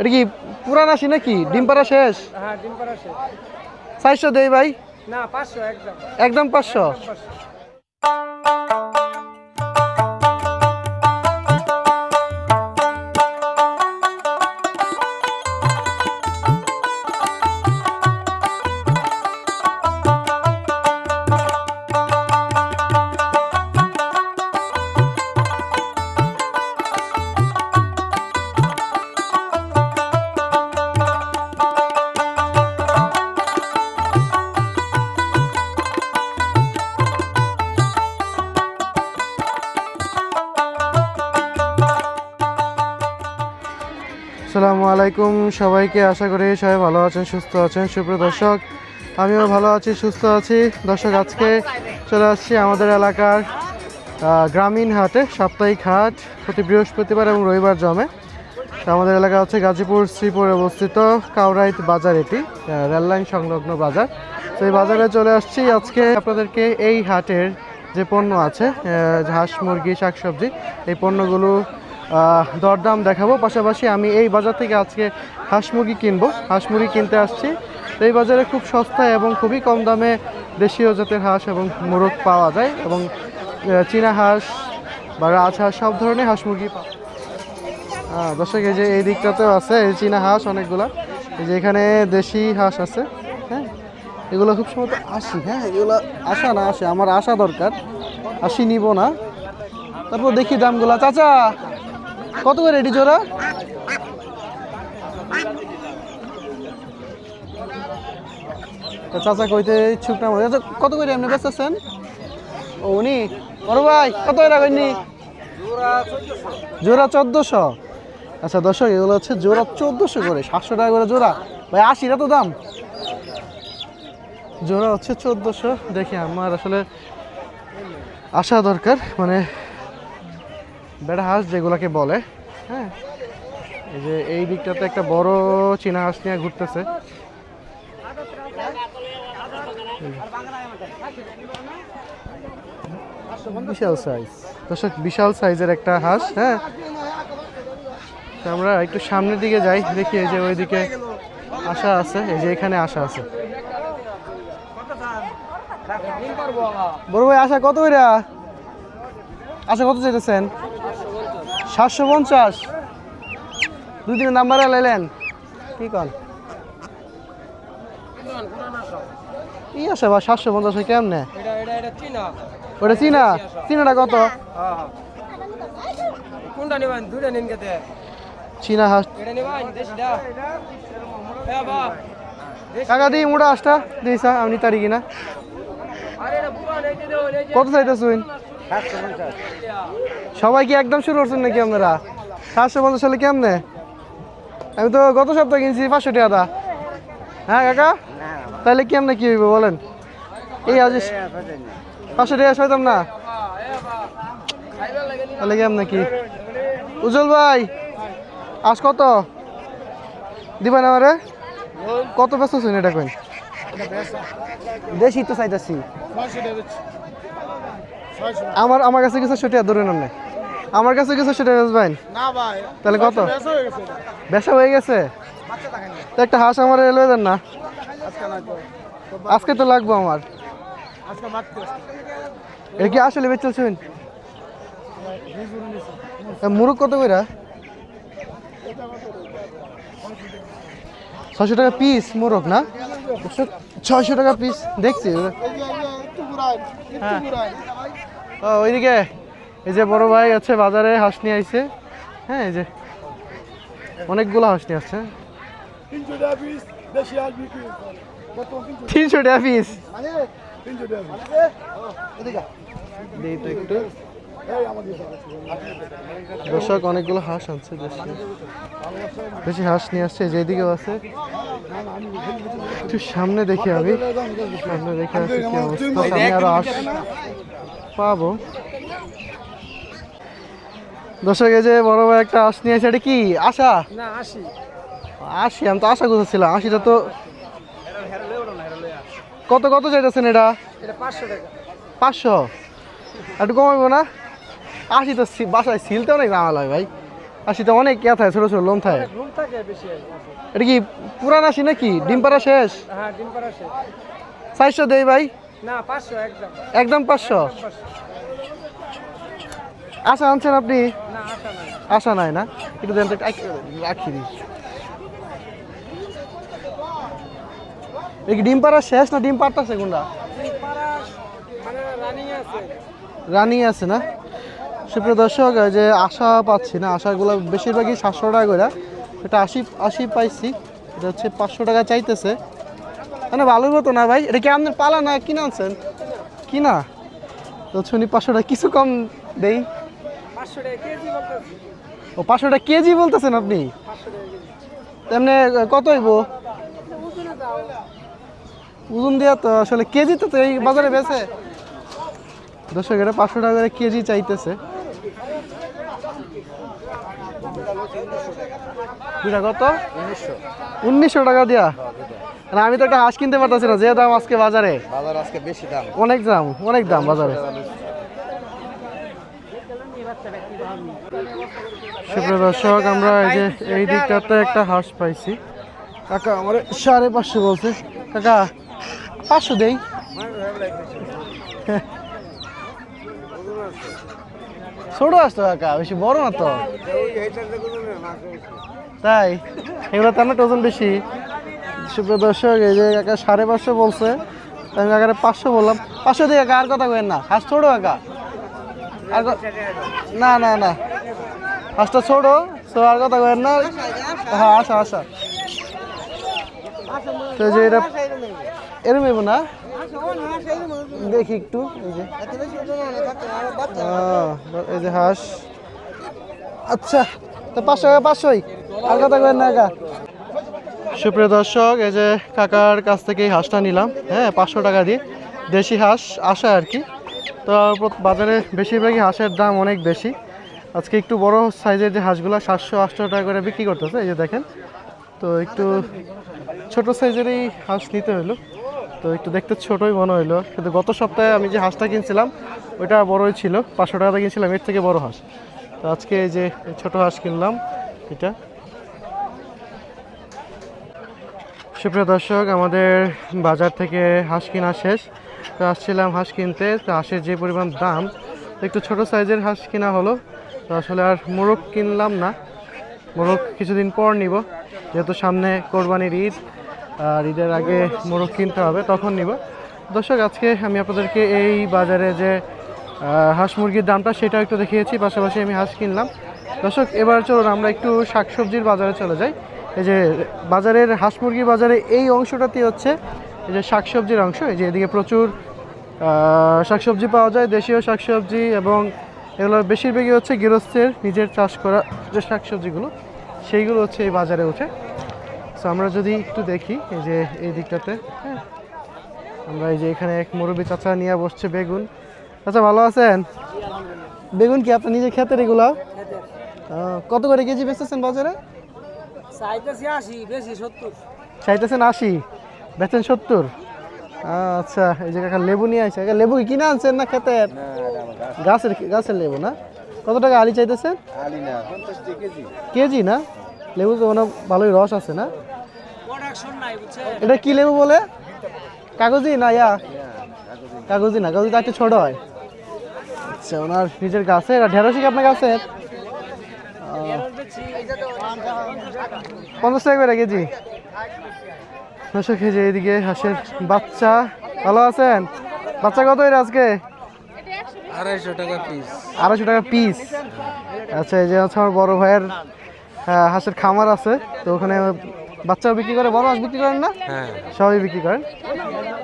এটা কি পুরান আসি নাকি? ডিম পাড়া শেষ? হ্যাঁ, ডিম পাড়া শেষ। 400 দেই ভাই? না, 500 একদম। একদম 500? আসসালামু আলাইকুম সবাইকে, আশা করি সবাই ভালো আছেন, সুস্থ আছেন। সুপ্রিয় দর্শক, আমিও ভালো আছি, সুস্থ আছি। দর্শক, আজকে চলে আসছি আমাদের এলাকার গ্রামীণ হাটে। সাপ্তাহিক হাট প্রতি বৃহস্পতিবার এবং রবিবার জমে। তো আমাদের এলাকা হচ্ছে গাজীপুর শ্রীপুরে অবস্থিত কাউরাইত বাজার, এটি রেললাইন সংলগ্ন বাজার। তো এই বাজারে চলে আসছি আজকে আপনাদেরকে এই হাটের যে পণ্য আছে, হাঁস মুরগি শাকসবজি, এই পণ্যগুলো দরদাম দেখাবো। পাশাপাশি আমি এই বাজার থেকে আজকে হাঁস মুরগি কিনবো, হাঁস মুরগি কিনতে আসছি। তো এই বাজারে খুব সস্তায় এবং খুবই কম দামে দেশীয় জাতের হাঁস এবং মোরগ পাওয়া যায়, এবং চীনা হাঁস বা রাজহাঁস সব ধরনের হাঁস মুরগি দর্শক, এই যে এই দিকটাতেও আছে এই চীনা হাঁস অনেকগুলা। এই যে এখানে দেশি হাঁস আছে। হ্যাঁ, এগুলো খুব সম্ভবত 80। হ্যাঁ, এগুলো আসা না, আসে আমার আসা দরকার, 80 নিব না। তারপর দেখি দামগুলা। চাচা, কত করে রেডি জোড়া? চাচা কইতে ইচ্ছুক না। কত করে এমনি বেচতেছেন? ও উনি বড় ভাই, কত করে রাখেননি? জোড়া 1400। আচ্ছা দর্শক, এগুলো হচ্ছে জোড়া 1400 করে, 700 টাকা করে জোড়া। ভাই 80 তো দাম, জোড়া হচ্ছে 1400। দেখি আমার আসলে আসা দরকার, মানে বেড়া হাঁস যেগুলাকে বলে। হ্যাঁ, এই যে এই দিকটাতে একটা বড় চীনা হাঁস নিয়ে ঘুরতেছে। বিশাল সাইজ দর্শক, বিশাল সাইজের একটা হাঁস। হ্যাঁ, আমরা একটু সামনের দিকে যাই, দেখি এই যে ওইদিকে আশা আছে, এই যে এখানে আশা আছে। বড় ভাই, আশা কত করে? আশা কত চাইতেছেন? 750। দুই দিনের নাম্বার লাইলেন কি কন? ই আসে বা 750 কেমনে? ওটা চীনা? চীনাটা কত? কোনটা নিবেন? দুইটা নিন কেতে? চীনা হাঁস এটা নিবেন দেশিটা? হ্যাঁ বা কাকা দিই মোটা হাঁসটা দিইছা আমি তারি কিনা। আরে এটা পুরান, এই যে দেও, এই যে কত চাইতেছুন? 750। সবাই কি একদম শুরু করছেন নাকি আপনারা? 750 সালে কেমনে? আমি তো গত সপ্তাহে কিনছি 500 টাকা দা। হ্যাঁ কাকা, তাহলে কেমনে কি হইব বলেন? এই আজ 500 টাকা সইতাম না, তাহলে কেমনে কি? উজ্জ্বল ভাই, আজ কত দিবেন আমারে? কত ব্যস্ত আছেন এটা কইন? দেশি তো চাইতেছি। আমার কাছে কিছু সেটা ধরে নেন, আমার কাছে কিছু সেটা বেচবেন না ভাই? তাহলে কত? বেচা হয়ে গেছে তো একটা হাঁস আমার এলো দেন না। আজকে তো লাগবো আমার। এটা কি আসলে বেচছেন? মুরগ কত করে? 600 টাকা পিস মোরগ না? 600 টাকা পিস দেখছি। হ্যাঁ, ওইদিকে এই যে বড় ভাই আছে বাজারে হাঁস নিয়ে আইছে। হ্যাঁ, এই যে অনেকগুলো হাঁস নিয়ে আসছে। 300 টাকা পিস। একটু দর্শক, অনেকগুলো হাঁস আনছে, বেশি হাঁস নিয়ে আসছে। যেদিকেও আছে, একটু সামনে দেখি আমি, সামনে দেখে আছে কি অবস্থা। সামনে আরো হাঁস পাবো। দর্শক, এই যে বড় ভাই একটা হাঁস নিয়ে আসছে। এটা কি আশা? না, 80। 80? আমি তো আশা করতেছিলাম 80টা। তো কত কত চাইতেছেন এটা? এটা 500 টাকা। 500? একটু কমাইবো না? 80 তো বাসায় সিলতেও অনেক জানা লাগে ভাই। আশিতে অনেক ইয়া থাকে, ছোটো ছোটো লোম থাকে। ঘুম থাকে বেশি এটা কি পুরান আশি নাকি? ডিম পাড়া শেষ? হ্যাঁ ডিম পাড়া সে 400 দেই ভাই, না 500 একদম একদম 500। আশা আনছেন আপনি? না আশা নাই আশা নাই না, একটু দেন তো, একটু রাখি দিই। এই কি ডিম পাড়া শেষ না ডিম পাড়তাছে কোনটা? ডিম পাড়া মানে রানিং আছে রানি আছে না? সুপ্রিয় দর্শক, এই যে আশা পাচ্ছি না, আশাগুলো বেশিরভাগই 700 টাকা করে। এটা 80 পাইছি, এটা হচ্ছে 500 টাকা চাইতেছে। মানে ভালোই হতো না ভাই, এটা কি আপনার পালা না কিনে আনছেন? কিনা তো শুনি 500 টাকা, কিছু কম দেই। 500 টাকা কেজি বলতেছি ও 500 টাকা কেজি বলতেছেন আপনি? 500 টাকা কেজি তেমনি কত হইব ওজনে দাও ওজন দিয়া? তো আসলে কেজি তো এই বাজারে বেচে। দর্শক এটা 500 টাকা করে কেজি চাইতেছে। দুটা কত? 1900 টাকা দিয়া। আর আমি তো একটা হাঁস কিনতে পারতেছি না, যে দাম আজকে বাজারে। বাজার আজকে বেশি দাম। অনেক দাম, অনেক দাম বাজারে। সুপ্রিয় দর্শক, আমরা এই যে এই দিকটাতে একটা হাঁস পাইছি। কাকা আমার 550 বলছে। কাকা 500 দেই। ছোট হাঁস তো কাকা, বেশি বড় না তো। তাই এগুলো তো আমার ওজন বেশি। সুপ্রিয় দর্শক, এই যে কাকা 550 বলছে, আমি কাকারে 500 বললাম। 500 দিয়ে কাকা আর কথা কইেন না, হাঁস ছোট কাকা। আর না না না, হাঁসটা ছোট, তো আর কথা কইেন না। হ্যাঁ আশা আশা, তো যে এটা এরম এবো না, দেখি একটু। এই যে এই যে হাঁস, আচ্ছা তো 500 টাকা, 500ই, আর কথা কইেন না কাকা। সুপ্রিয় দর্শক, এই যে কাকার কাছ থেকে এই হাঁসটা নিলাম, হ্যাঁ 500 টাকা দিয়ে। দেশি হাঁস আশা আর কি। তো বাজারে বেশিরভাগই হাঁসের দাম অনেক বেশি। আজকে একটু বড় সাইজের যে হাঁসগুলো 700-800 টাকা করে বিক্রি করতেছে, এই যে দেখেন। তো একটু ছোট সাইজেরই হাঁস নিতে হলো, তো একটু দেখতে ছোটই মনে হইলো। কিন্তু গত সপ্তাহে আমি যে হাঁসটা কিনছিলাম ওইটা বড়ই ছিল, 500 টাকা দিয়ে কিনছিলাম, এর থেকে বড় হাঁস। তো আজকে এই যে ছোট হাঁস কিনলাম এটা। সুপ্রিয় দর্শক, আমাদের বাজার থেকে হাঁস কেনা শেষ। তো আসছিলাম হাঁস কিনতে, তো হাঁসের যে পরিমাণ দাম, একটু ছোট সাইজের হাঁস কেনা হলো। তো আসলে আর মোরগ কিনলাম না, মোরগ কিছুদিন পর নিব, যেহেতু সামনে কোরবানির ঈদ, আর ঈদের আগে মোরগ কিনতে হবে, তখন নিব। দর্শক, আজকে আমি আপনাদেরকে এই বাজারে যে হাঁস মুরগির দামটা সেটা একটু দেখিয়েছি, পাশাপাশি আমি হাঁস কিনলাম। দর্শক, এবার চলুন আমরা একটু শাকসবজির বাজারে চলে যাই। এই যে বাজারের হাঁস মুরগির বাজারে এই অংশটাতে হচ্ছে এই যে শাকসবজির অংশ। এই যে এদিকে প্রচুর শাকসবজি পাওয়া যায়, দেশীয় শাকসবজি, এবং এগুলো বেশিরভাগই হচ্ছে গৃহস্থের নিজের চাষ করা যে শাকসবজিগুলো, সেইগুলো হচ্ছে এই বাজারে ওঠে। সো আমরা যদি একটু দেখি এই যে এই দিকটাতে, হ্যাঁ, আমরা এই যে এখানে এক মুরব্বী চাচা নিয়ে বসছে বেগুন। আচ্ছা, ভালো আছেন? বেগুন কি আপনার নিজের ক্ষেতের এগুলো? কত করে কেজি বেচতেছেন বাজারে? চাইতেছি 80, বেশি 70। চাইতেছেন 80, বেচেন 70। আচ্ছা, এই যে কাকা লেবু নিয়ে আসছে। লেবু কি কিনে আনছেন না ক্ষেতের? গাছের লেবু না? কত টাকা আলি চাইতেছেন? আলি না 50 টাকা কেজি। কেজি না? লেবু তো মানে ভালোই রস আছে না? প্রোডাকশন নাই বুঝছেন। এটা কি লেবু বলে? কাগজি না? কাগজি না, কাগজি তো একটু ছোট হয়। আচ্ছা, ওনার নিজের গাছে। ঢেঁড়স কি আপনার গাছের? 50 টাকা করে কেজি। দর্শক, এই যে এইদিকে হাঁসের বাচ্চা। ভালো আছেন? বাচ্চা কত এর আজকে? 250 টাকা পিস। 250 টাকা পিস। আচ্ছা, এই যে হচ্ছে আমার বড় ভাইয়ের হাঁসের খামার আছে, তো ওখানে বাচ্চাও বিক্রি করে, বড় হাঁস বিক্রি করেন না? হ্যাঁ সবই বিক্রি করেন।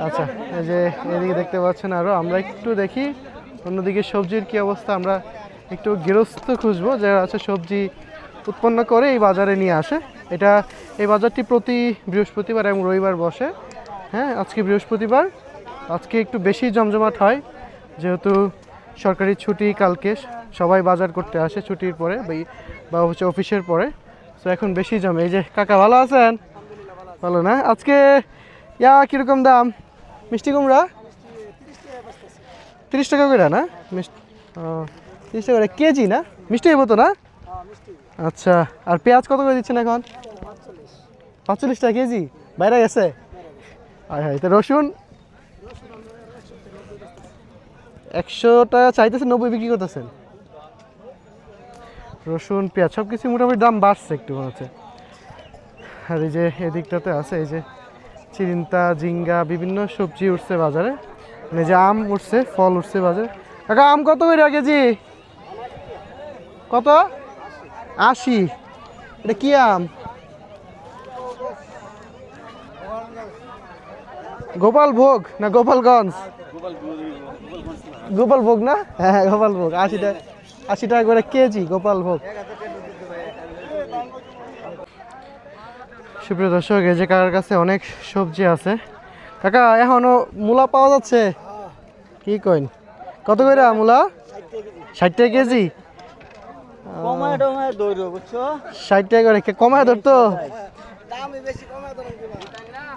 আচ্ছা, এই যে এদিকে দেখতে পাচ্ছেন আরও। আমরা একটু দেখি অন্যদিকে সবজির কি অবস্থা। আমরা একটু গৃহস্থ খুঁজবো যারা আছে সবজি উৎপন্ন করে এই বাজারে নিয়ে আসে। এই বাজারটি প্রতি বৃহস্পতিবার এবং রবিবার বসে। হ্যাঁ, আজকে বৃহস্পতিবার, আজকে একটু বেশি জমজমাট হয়, যেহেতু সরকারি ছুটি। কালকে সবাই বাজার করতে আসে ছুটির পরে বা হচ্ছে অফিসের পরে, তো এখন বেশি জমে। এই যে কাকা, ভালো আছেন? ভালো না? আজকে কীরকম দাম মিষ্টি কুমড়া? 30 টাকা করে না? 30 টাকা করে কেজি না? মিষ্টি হইব তো না? আচ্ছা, আর পেঁয়াজ কত করে দিচ্ছেন এখন? 45 টাকা কেজি, বাইরে গেছে। আর হ্যাঁ, তো রসুন 100 টাকা চাইতেছে, 90 বিক্রি করতেছেন। রসুন পেঁয়াজ সব কিছু মোটামুটি দাম বাড়ছে একটু মনে হচ্ছে। আর এই যে এদিকটাতে আছে এই যে চিন্তা, ঝিঙ্গা, বিভিন্ন সবজি উঠছে বাজারে। মানে যে আম উঠছে, ফল উঠছে বাজারে। কাকা আম কত করে কেজি? কত? 80। এটা কি আম? গোপাল ভোগ না গোপালগঞ্জ? গোপাল ভোগ না? হ্যাঁ গোপাল ভোগ। 80 টাকা করে কেজি গোপাল ভোগ। সুপ্রিয় দর্শক, এই যে কাকার কাছে অনেক সবজি আছে। কাকা এখনো মূলা পাওয়া যাচ্ছে? কি কইন, কত করে মূলা? 60 টাকা কেজি। 60 টাকা করে কমায় ধরতো।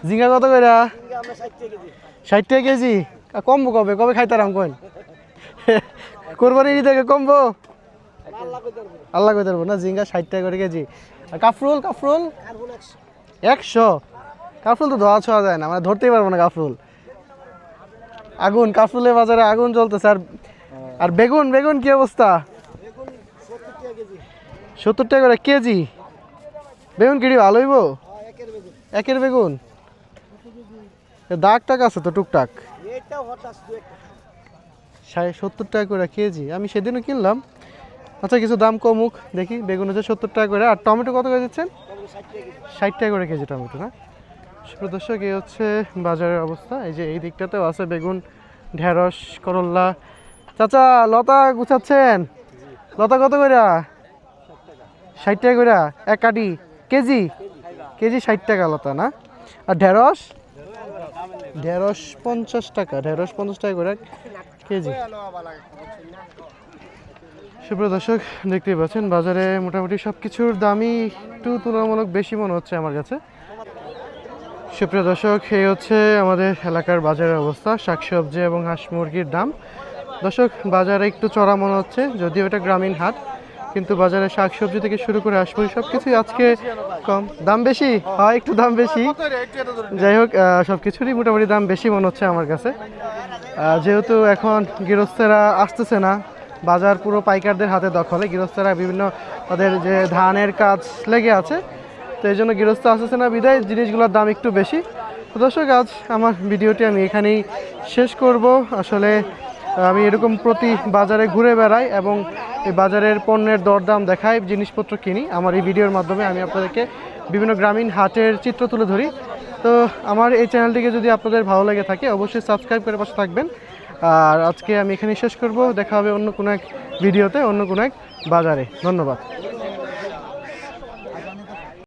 ঝিঙ্গা কত করে? 60 টাকা কেজি। কমবো কবে? কবে খাইতারাম কইন? কোরবানির ঈদে কমবো? আল্লাহ কই ধরবো না। ঝিঙ্গা 60 টাকা করে কেজি। আর কাফরুল? কাফরুল 100। কাফরুল তো ধোয়া ছোঁয়া যায় না, মানে ধরতেই পারবো না কাফরুল। আগুন, কাফরুলের বাজারে আগুন চলতেছে। আর বেগুন, বেগুন কি অবস্থা? 70 টাকা করে কেজি। বেগুন কিড়ি ভালো হইব? একের বেগুন দাগ টাক আছে তো টুকটাক। 70 টাকা করে কেজি। আমি সেদিনও কিনলাম। আচ্ছা কিছু দাম কমুক দেখি। বেগুন হচ্ছে 70 টাকা করে। আর টমেটো কত করে দিচ্ছেন? 60 টাকা করে কেজি টমেটো না? দর্শক, এই হচ্ছে বাজারের অবস্থা। এই যে এই দিকটাতেও আছে বেগুন, ঢেঁড়স, করল্লা। চাচা লতা গুছাচ্ছেন? লতা কত করে? 60 টাকা করে এক কাটি কেজি। কেজি 60 টাকা লতা না? আর ঢেঁড়স? ঢেঁড়স 50 টাকা। ঢেঁড়স 50 টাকা করে কেজি। সুপ্রিয় দর্শক, দেখতেই পাচ্ছেন বাজারে মোটামুটি সব কিছুর দামই একটু তুলনামূলক বেশি মনে হচ্ছে আমার কাছে। সুপ্রিয় দর্শক, এই হচ্ছে আমাদের এলাকার বাজারের অবস্থা। শাকসবজি এবং হাঁস মুরগির দাম। দর্শক, বাজারে একটু চড়া মনে হচ্ছে, যদিও এটা গ্রামীণ হাট, কিন্তু বাজারে শাকসবজি থেকে শুরু করে হাঁস মুরগি সব কিছুই আজকে কম। দাম বেশি হয়, একটু দাম বেশি। যাই হোক, সব কিছুরই মোটামুটি দাম বেশি মনে হচ্ছে আমার কাছে। যেহেতু এখন গৃহস্থেরা আসতেছে না, বাজার পুরো পাইকারদের হাতে দখলে। গৃহস্থেরা বিভিন্ন তাদের যে ধানের কাজ লেগে আছে, তো এই জন্য গৃহস্থ আসতেছে না বিদায় জিনিসগুলোর দাম একটু বেশি। তো দর্শক, আজ আমার ভিডিওটি আমি এখানেই শেষ করব। আসলে আমি এরকম প্রতি বাজারে ঘুরে বেড়াই এবং এই বাজারের পণ্যের দরদাম দেখাই, জিনিসপত্র কিনি। আমার এই ভিডিওর মাধ্যমে আমি আপনাদেরকে বিভিন্ন গ্রামীণ হাটের চিত্র তুলে ধরি। তো আমার এই চ্যানেলটিকে যদি আপনাদের ভালো লেগে থাকে অবশ্যই সাবস্ক্রাইব করে পাশে থাকবেন। আর আজকে আমি এখানেই শেষ করব। দেখা হবে অন্য কোনো এক ভিডিওতে, অন্য কোনো এক বাজারে। ধন্যবাদ।